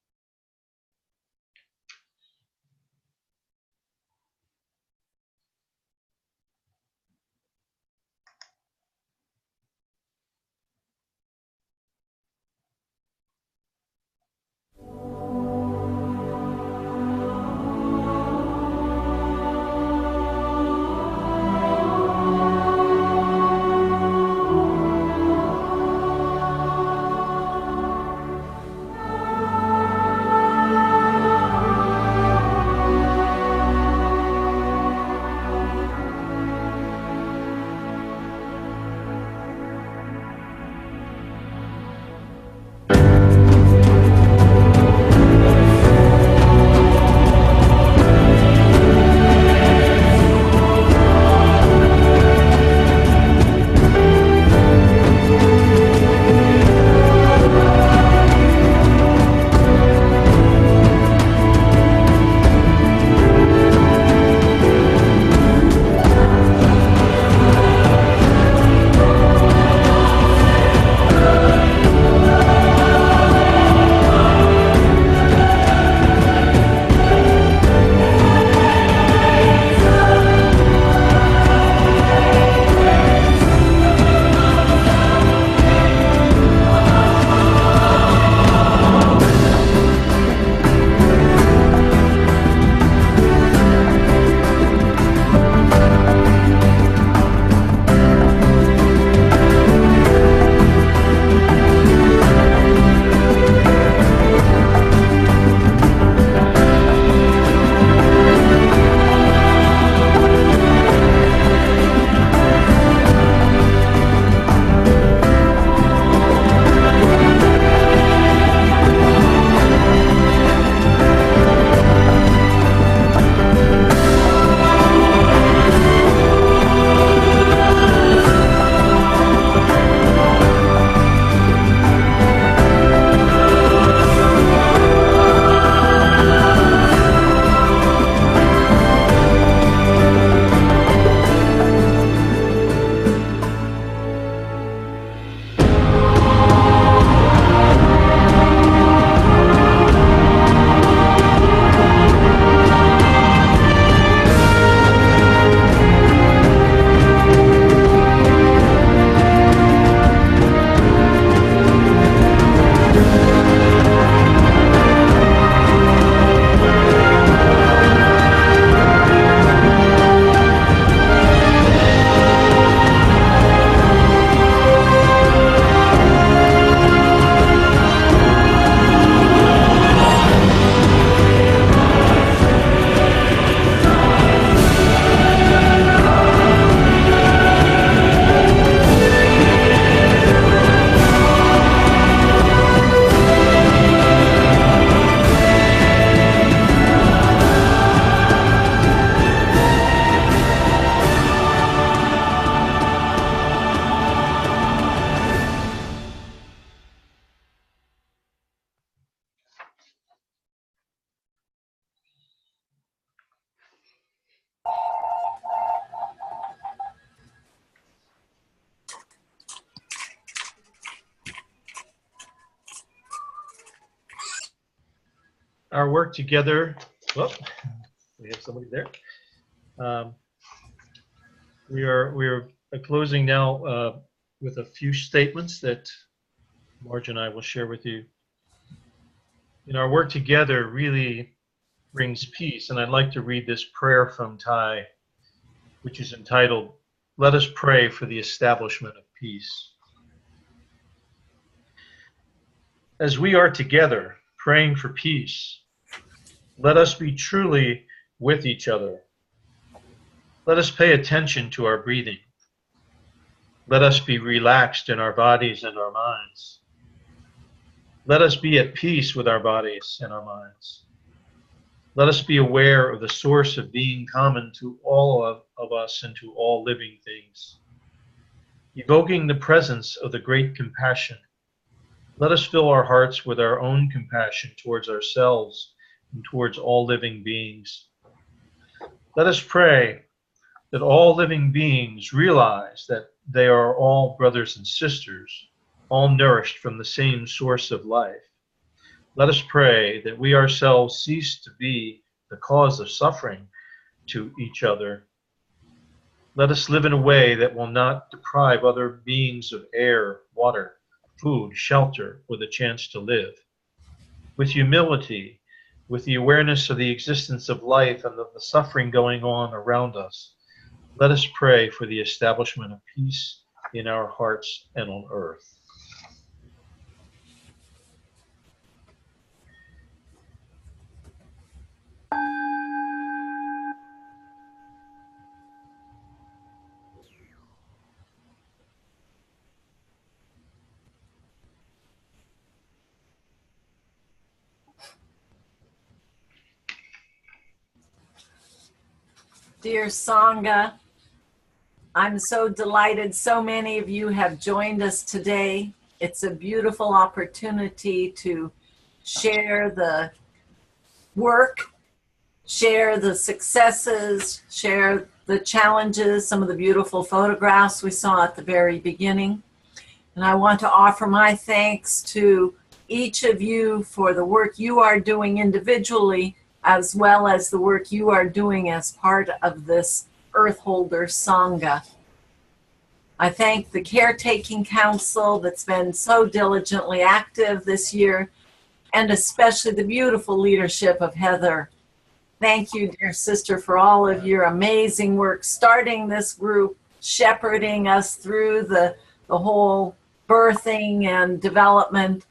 our work together, well, we have somebody there. We are closing now with a few statements that Marge and I will share with you. Our work together really brings peace, and I'd like to read this prayer from Thai, which is entitled, "Let us pray for the establishment of peace." As we are together praying for peace, let us be truly with each other. Let us pay attention to our breathing. Let us be relaxed in our bodies and our minds. Let us be at peace with our bodies and our minds. Let us be aware of the source of being common to all of us and to all living things. Evoking the presence of the great compassion, let us fill our hearts with our own compassion towards ourselves and towards all living beings. Let us pray that all living beings realize that they are all brothers and sisters, all nourished from the same source of life. Let us pray that we ourselves cease to be the cause of suffering to each other. Let us live in a way that will not deprive other beings of air, water, food, shelter, or the chance to live. With humility, with the awareness of the existence of life and of the suffering going on around us, let us pray for the establishment of peace in our hearts and on earth. Dear Sangha, I'm so delighted so many of you have joined us today. It's a beautiful opportunity to share the work, share the successes, share the challenges, some of the beautiful photographs we saw at the very beginning. And I want to offer my thanks to each of you for the work you are doing individually, as well as the work you are doing as part of this Earth Holder Sangha. I thank the Caretaking Council that's been so diligently active this year, and especially the beautiful leadership of Heather. Thank you, dear sister, for all of your amazing work, starting this group, shepherding us through the whole birthing and development.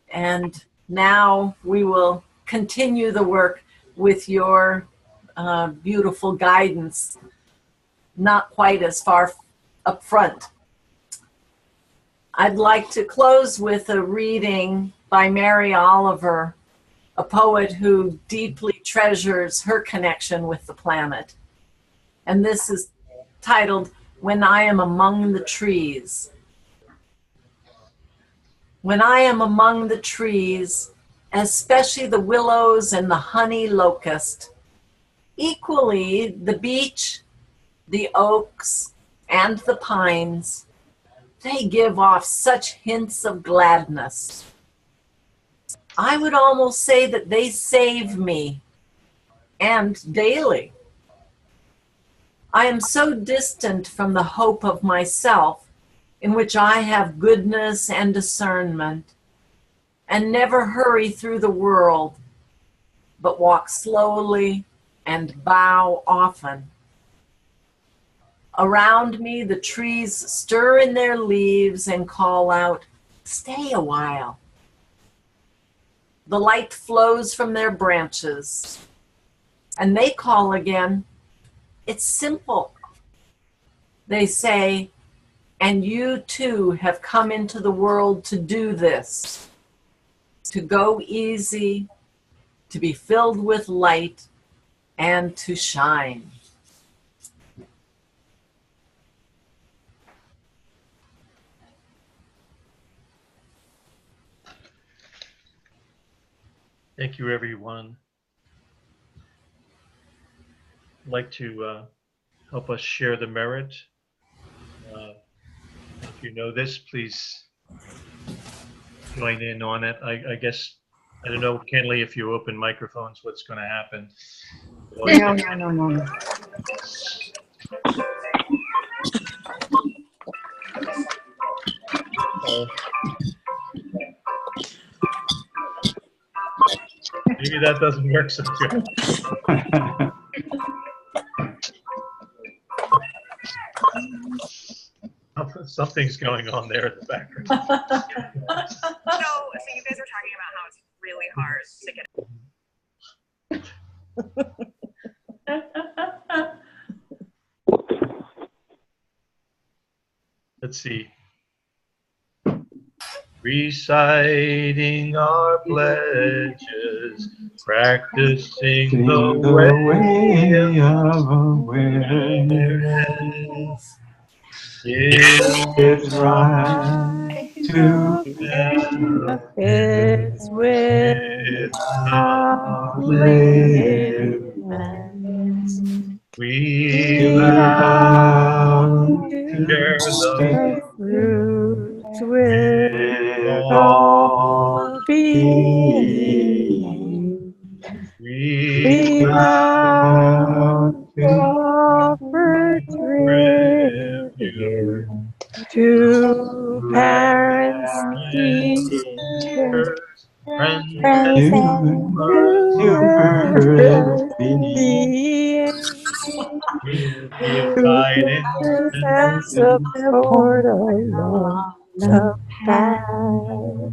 And now we will continue the work with your beautiful guidance, not quite as far up front. I'd like to close with a reading by Mary Oliver, a poet who deeply treasures her connection with the planet. And this is titled, "When I Am Among the Trees." When I am among the trees, especially the willows and the honey locust, equally the beech, the oaks, and the pines, they give off such hints of gladness. I would almost say that they save me, and daily. I am so distant from the hope of myself, in which I have goodness and discernment, and never hurry through the world, but walk slowly and bow often. Around me, the trees stir in their leaves and call out, "Stay a while." The light flows from their branches, and they call again, "It's simple." They say, "And you too have come into the world to do this, to go easy, to be filled with light, and to shine." Thank you, everyone. I'd like to help us share the merit. If you know this, please join in on it. I guess I don't know, Kenley, if you open microphones, what's going to happen. No. Maybe that doesn't work so good. Something's going on there in the background. So you guys were talking about how it's really hard to get. Let's see. Reciting our pledges, practicing the way of awareness. It's right to It's without limits. we vow to share the fruits with all beings. We vow to offer tribute to parents, teachers, friends, and beings. We give guidance and support along the path.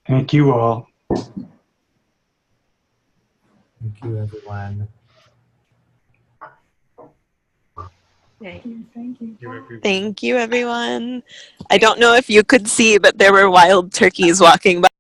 Thank you all. Thank you, everyone. Thank you, everyone. I don't know if you could see, but there were wild turkeys walking by.